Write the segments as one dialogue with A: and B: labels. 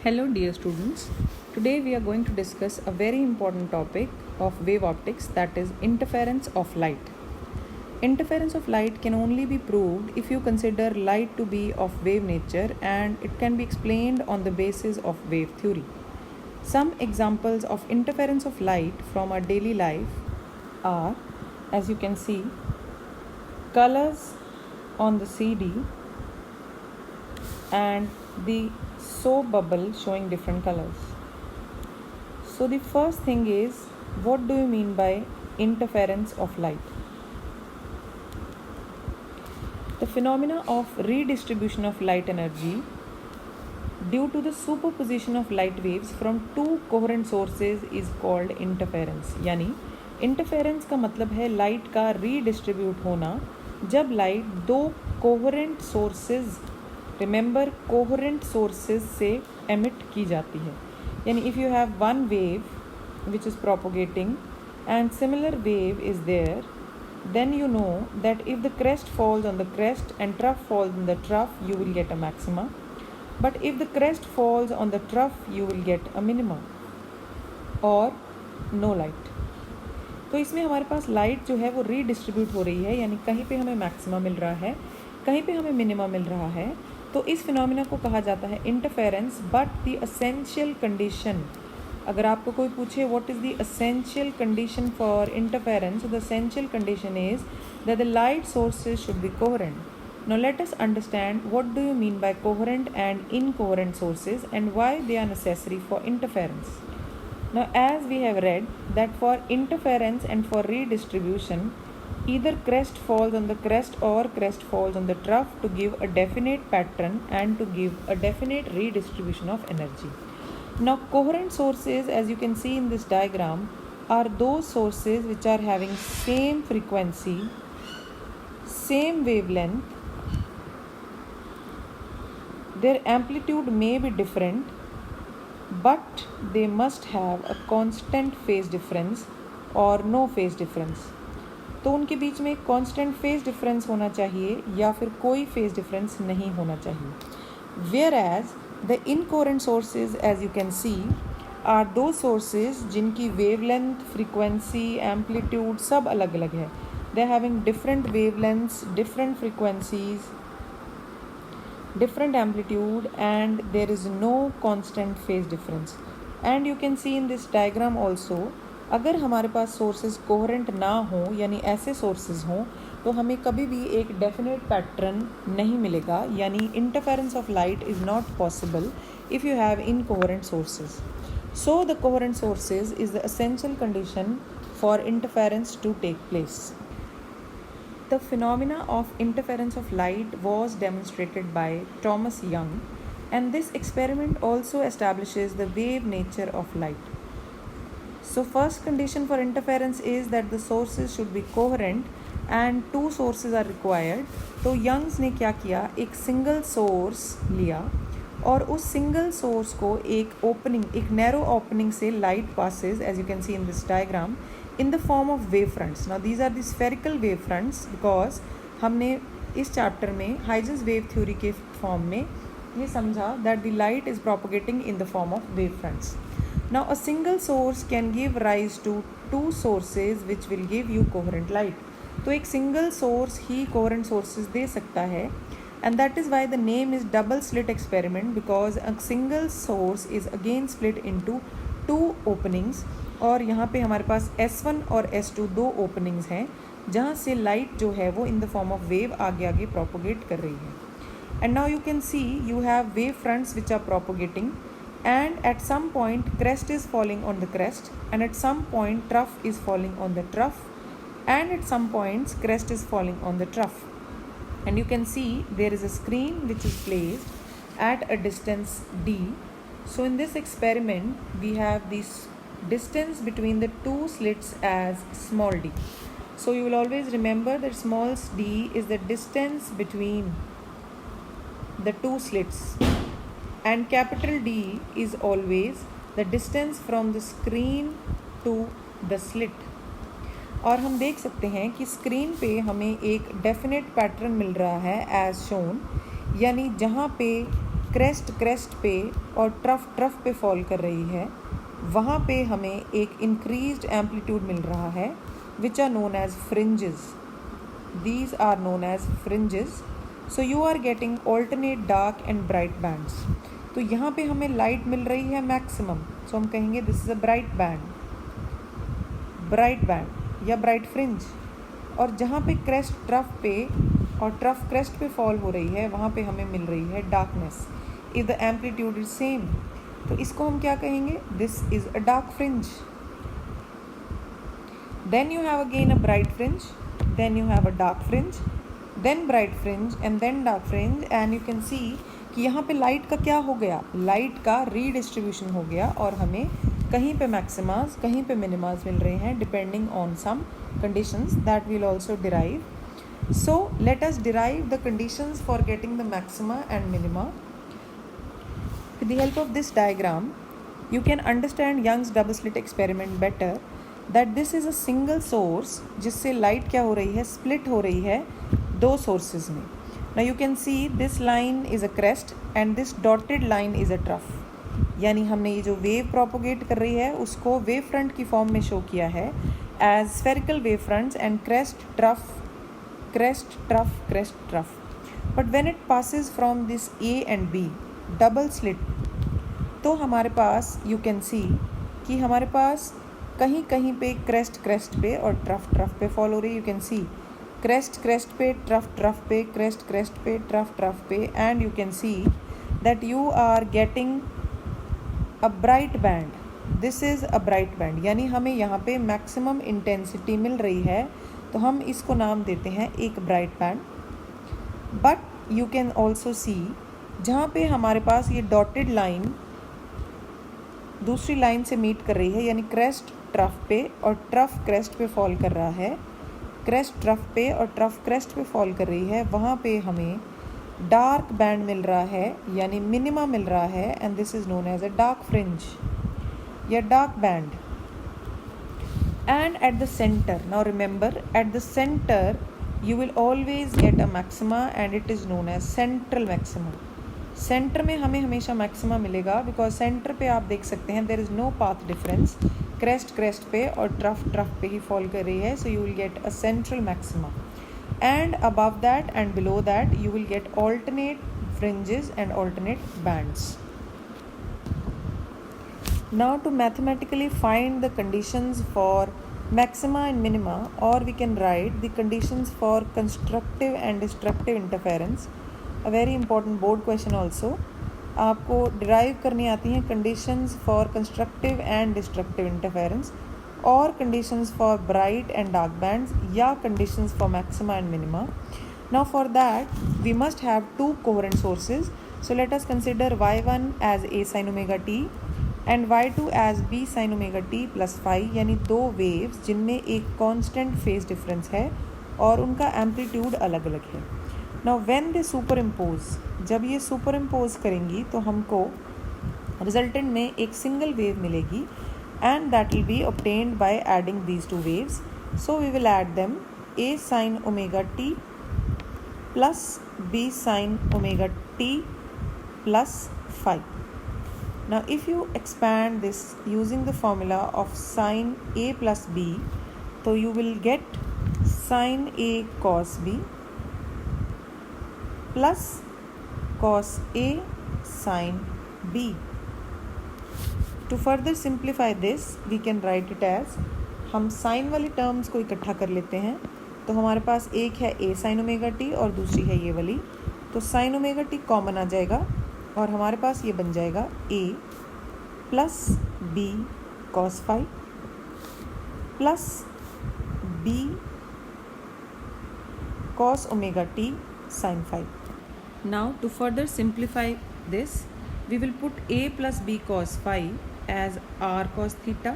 A: Hello dear students, today we are going to discuss a very important topic of wave optics, that is interference of light. Interference of light can only be proved if you consider light to be of wave nature, and it can be explained on the basis of wave theory. Some examples of interference of light from our daily life are, as you can see, colors on the CD and the soap bubble showing different colors. So the first thing is, what do you mean by interference of light? The phenomena of redistribution of light energy due to the superposition of light waves from two coherent sources is called interference. यानी interference का मतलब है light का redistribute होना जब light दो coherent sources, remember coherent sources से emit की जाती है. यानी if you have one wave which is propagating and similar wave is there, then you know that if the crest falls on the crest and trough falls on the trough, you will get a maxima. But if the crest falls on the trough, you will get a minima or no light. तो इसमें हमारे पास light जो है वो redistribute हो रही है, यानी कहीं पे हमें मैक्सिमा मिल रहा है, कहीं पे हमें मिनिमा मिल रहा है. तो इस फिनोमिना को कहा जाता है interference. But the essential condition, अगर आपको कोई पूछे what is the essential condition for interference, the essential condition is that the light sources should be coherent. Now let us understand what do you mean by coherent and incoherent sources and why they are necessary for interference. Now as we have read that for interference and for redistribution, either crest falls on the crest or crest falls on the trough to give a definite pattern and to give a definite redistribution of energy. Now coherent sources, as you can see in this diagram, are those sources which are having same frequency, same wavelength. Their amplitude may be different, but they must have a constant phase difference or no phase difference. तो उनके बीच में एक constant phase difference होना चाहिए या फिर कोई phase difference नहीं होना चाहिए. Whereas the incoherent sources, as you can see, are those sources जिनकी wavelength, frequency, amplitude सब अलग अलग है. They are having different wavelengths, different frequencies, different amplitude, and there is no constant phase difference. And you can see in this diagram also, अगर हमारे पास sources coherent ना हो, यानी ऐसे sources हों, तो हमें कभी भी एक definite pattern नहीं मिलेगा. यानी interference of light is not possible if you have incoherent sources. So the coherent sources is the essential condition for interference to take place. The phenomena of interference of light was demonstrated by Thomas Young, and this experiment also establishes the wave nature of light. So first condition for interference is that the sources should be coherent and two sources are required. तो Young's ने क्या किया, एक single source लिया और उस single source को एक ओपनिंग, एक नैरो ओपनिंग से light passes, as you can see in this diagram, in the form of wave fronts. Now these are the spherical wave fronts because हमने इस चैप्टर में हाइजेंस वेव थ्योरी के form में ये समझा that the light is propagating in the form of wave fronts. Now a single source can give rise to two sources which will give you coherent light. तो एक single source ही coherent sources दे सकता है, and that is why the name is double slit experiment, because a single source is again split into two openings. और यहाँ पे हमारे पास S1 और S2 दो ओपनिंग्स हैं जहाँ से लाइट जो है वो in the form of wave आगे आगे प्रोपोगेट कर रही है. And now you can see you have wave fronts which are propagating, and at some point crest is falling on the crest, and at some point trough is falling on the trough, and at some points crest is falling on the trough. And you can see there is a screen which is placed at a distance d. So in this experiment we have this distance between the two slits as small d. So you will always remember that small d is the distance between the two slits, and capital D is always the distance from the screen to the slit. और हम देख सकते हैं कि screen पे हमें एक definite pattern मिल रहा है एज शोन, यानी जहाँ पे क्रेस्ट पे और ट्रफ पे फॉल कर रही है, वहाँ पे हमें एक इंक्रीज्ड एम्पलीट्यूड मिल रहा है, which are known as fringes. These are known as fringes. So you are getting alternate dark and bright bands. तो यहाँ पे हमें लाइट मिल रही है मैक्सिमम, सो हम कहेंगे this is a bright band या ब्राइट फ्रिंज. और जहाँ पे क्रेस्ट ट्रफ पे और ट्रफ क्रेस्ट पे फॉल हो रही है, वहाँ पे हमें मिल रही है darkness. If the amplitude is same, तो इसको हम क्या कहेंगे, this is a dark fringe. Then you have again a bright fringe, then you have a dark fringe, then bright fringe and then dark fringe. and you can see कि यहाँ पे light का क्या हो गया, लाइट का redistribution हो गया और हमें कहीं पे मैक्सिमास कहीं पे मिनिमास मिल रहे हैं depending on some conditions that will also derive. So let us derive the conditions for getting the maxima and minima. With the help of this diagram you can understand Young's double slit experiment better, that this is a single source जिससे light क्या हो रही है, split हो रही है दो sources में. Now you can see this line is a crest and this dotted line is a trough. यानी हमने ये जो वेव प्रोपोगेट कर रही है उसको वेव फ्रंट की फॉर्म में शो किया है as spherical wave fronts and crest trough crest trough crest trough. But when it passes from this A and B double slit, तो हमारे पास यू कैन सी कि हमारे पास कहीं कहीं पे क्रेस्ट पे और ट्रफ पे फॉल हो रही है. यू कैन सी क्रेस्ट पे, ट्रफ पे, क्रेस्ट पे, ट्रफ पे, and you can see that you are getting a bright band. This is a bright band, यानी हमें यहाँ पे मैक्सिमम इंटेंसिटी मिल रही है, तो हम इसको नाम देते हैं एक bright band. But you can also see जहाँ पे हमारे पास ये डॉटेड लाइन दूसरी लाइन से मीट कर रही है, यानी क्रेस्ट ट्रफ पे और ट्रफ क्रेस्ट पे फॉल कर रहा है, क्रेस्ट ट्रफ पे और ट्रफ क्रेस्ट पे फॉल कर रही है, वहाँ पे हमें डार्क बैंड मिल रहा है, यानी मिनिमा मिल रहा है, and this is known as a dark fringe या dark band. And at the centre, now remember, at the centre you will always get a maxima and it is known as central maximum. Centre में हमें हमेशा maxima मिलेगा because centre पे आप देख सकते हैं there is no path difference, crest पे और ट्रफ पे ही फॉल कर रही है, so you will get a central maxima. And above that and below that you will get alternate fringes and alternate bands. Now to mathematically find the conditions for maxima and minima, or we can write the conditions for constructive and destructive interference. A very important board question also. आपको derive करनी आती हैं conditions for constructive and destructive interference, और conditions for bright and dark bands, या conditions for maxima and minima. Now for that we must have two coherent sources. So let us consider y1 as a sin omega t and y2 as b sin omega t plus phi, यानी दो waves जिनमें एक constant phase difference है और उनका amplitude अलग अलग है. Now when they super impose, जब ये सुपर इम्पोज करेंगी तो हमको रिजल्टेंट में एक सिंगल वेव मिलेगी and that will be obtained by adding these two waves. So we will add them a sin omega t plus b sin omega t plus phi. Now if you expand this using the formula of sin a plus b, so you will get sin a cos b plus cos a sin b. To further simplify this we can write it as, हम sin वाली terms को इकट्ठा कर लेते हैं, तो हमारे पास एक है a sin omega t और दूसरी है ये वाली, तो sin omega t कॉमन आ जाएगा और हमारे पास ये बन जाएगा a plus b cos phi plus b cos omega t sin phi. Now to further simplify this, we will put a plus b cos phi as r cos theta.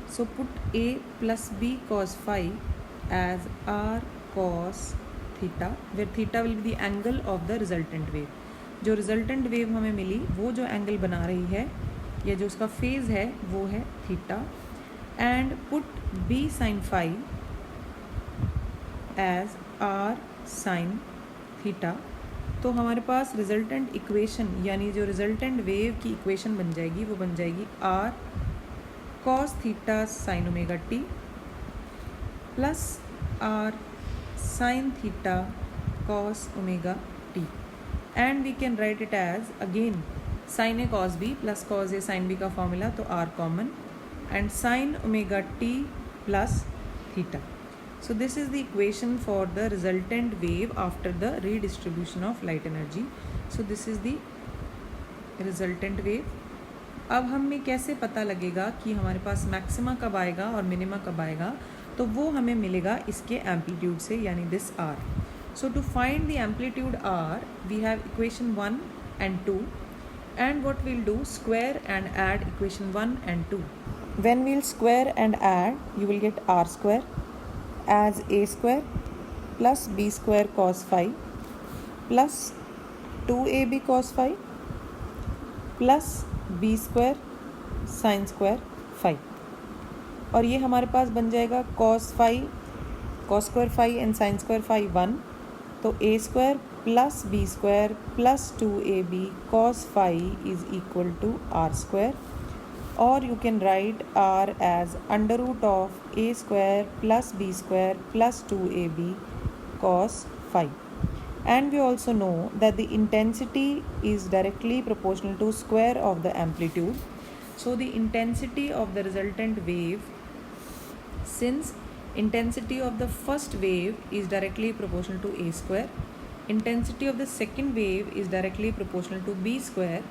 A: So put a plus b cos phi as r cos theta, where theta will be the angle of the resultant wave. जो resultant wave हमें मिली वो जो angle बना रही है या जो उसका फेज़ है वो है theta. And put b sin phi as r sin theta तो हमारे पास रिजल्टेंट इक्वेशन यानी जो रिजल्टेंट वेव की इक्वेशन बन जाएगी वो बन जाएगी r cos theta sine omega t plus r sin theta cos omega t, and we can write it as again sin a cos b plus cos a sin b का formula, तो r common, and sin omega t plus theta. So this is the equation for the resultant wave after the redistribution of light energy. So this is the resultant wave. अब हमें कैसे पता लगेगा कि हमारे पास maxima कब आएगा और मिनिमा कब आएगा, तो वो हमें मिलेगा इसके एम्पलीट्यूड से, यानी this r. So to find the amplitude r, we have equation 1 and 2, and what we'll do, square and add equation 1 and 2. When we'll square and add, you will get r square as a square plus b square cos phi plus 2ab cos phi plus b square sin square phi. और ये हमारे पास बन जाएगा cos square phi and sin square phi 1, तो a square plus b square plus 2ab cos phi is equal to r square, or you can write r as under root of a square plus b square plus 2ab cos phi. And we also know that the intensity is directly proportional to square of the amplitude. So the intensity of the resultant wave, since intensity of the first wave is directly proportional to a square, intensity of the second wave is directly proportional to b square,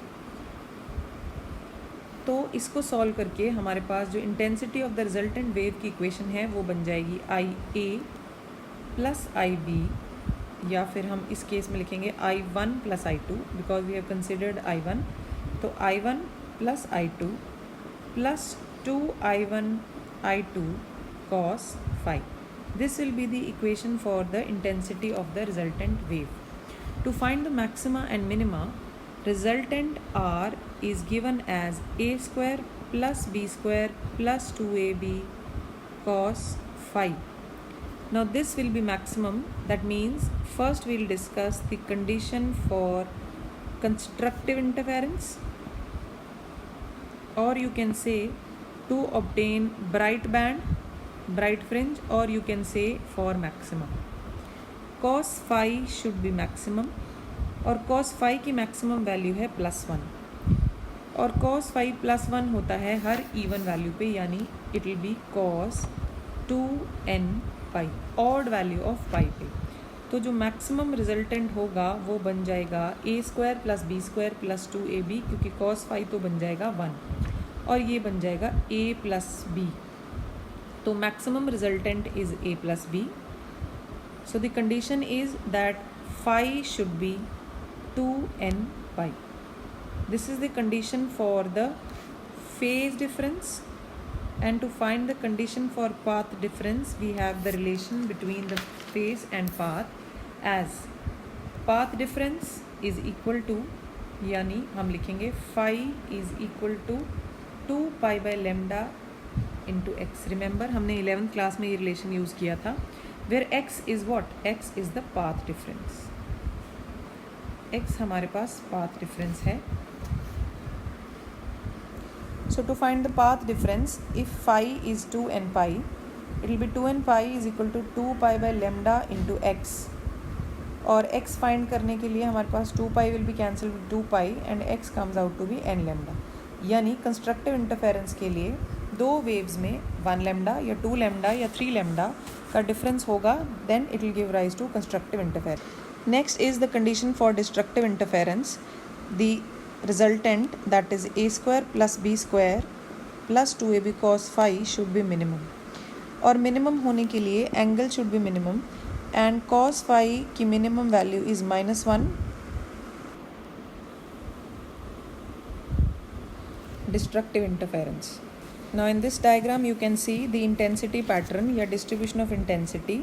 A: तो इसको solve करके हमारे पास जो intensity of the resultant wave की equation है वो बन जाएगी आई ए प्लस आई बी, या फिर हम इस केस में लिखेंगे I one plus I two, because we have considered I one. तो I one plus I two plus 2i1i2 cos phi. This will be the equation for the intensity of the resultant wave. To find the maxima and minima, resultant r is given as a square plus b square plus 2ab cos phi. Now this will be maximum. That means first we will discuss the condition for constructive interference, or you can say to obtain bright band, bright fringe, or you can say for maximum. Cos phi should be maximum, और cos phi की maximum value है +1, और cos phi +1 होता है her even value पे, यानी it will be cos 2n pi, odd value of pi पे. तो जो मैक्सिमम रिजल्टेंट होगा वो बन जाएगा a square plus b square plus 2ab, क्योंकि cos phi तो बन जाएगा 1, और ये बन जाएगा a प्लस b. तो maximum resultant is a plus b. So the condition is that phi should be 2n pi. This is the condition for the phase difference, and to find the condition for path difference, we have the relation between the phase and path as path difference is equal to, यानी हम लिखेंगे phi is equal to 2 pi by lambda into x. Remember हमने 11th class में ये relation use किया था, where x is what? X is the path difference. x हमारे पास path difference है. So to find the path difference, if phi is 2n pi, it will be 2n pi is equal to 2 pi by lambda into x. और x find करने के लिए हमारे पास 2 pi will be cancelled with 2 pi and x comes out to be n lambda. यानी constructive interference के लिए दो waves में 1 लैम्डा या 2 लैम्डा या 3 लैम्डा का डिफरेंस होगा, then it will give rise to constructive interference. Next is the condition for destructive interference. The resultant that is a square plus b square plus 2ab cos phi should be minimum, और minimum होने के लिए angle should be minimum, and cos phi की minimum value is -1. Destructive interference. Now in this diagram you can see the intensity pattern या distribution of intensity.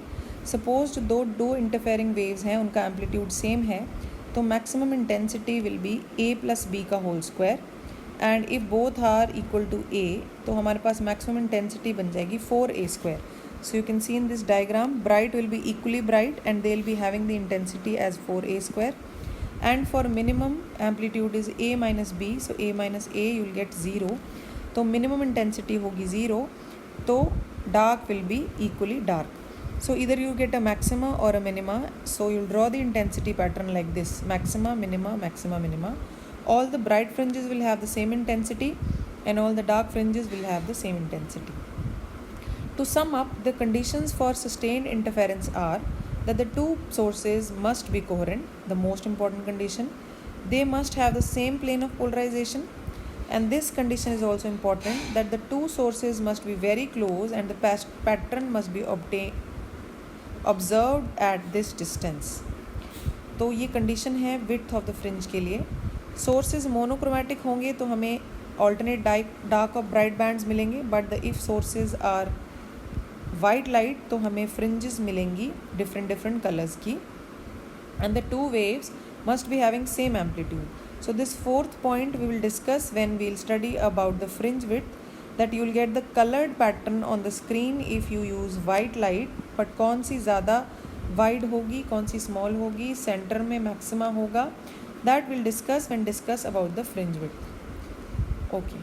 A: Suppose दो interfering waves हैं, उनका amplitude same है, तो maximum intensity will be a plus b का whole square, and if both are equal to a, तो हमारे पास maximum intensity बन जाएगी 4a square. So you can see in this diagram, bright will be equally bright and they will be having the intensity as 4a square, and for minimum amplitude is a minus b, so a minus a you will get 0. तो minimum intensity होगी 0, तो dark will be equally dark. So either you get a maxima or a minima, so you'll draw the intensity pattern like this: maxima, minima, maxima, minima. All the bright fringes will have the same intensity and all the dark fringes will have the same intensity. To sum up, the conditions for sustained interference are that the two sources must be coherent, the most important condition. They must have the same plane of polarization, and this condition is also important, that the two sources must be very close and the pattern must be observed at this distance. तो ये condition है width of the fringe के लिए. Sources monochromatic होंगे तो हमें alternate dark और bright bands मिलेंगे, but the if sources are white light तो हमें फ्रिंजेस मिलेंगी डिफरेंट कलर्स की. And the two waves must be having same amplitude. So this fourth point we will discuss when we will study about the fringe width, that you will get the colored pattern on the screen if you use white light, but कौन सी ज़्यादा wide होगी, कौन सी small होगी, center में maxima होगा, that we'll discuss when discuss about the fringe width. Okay.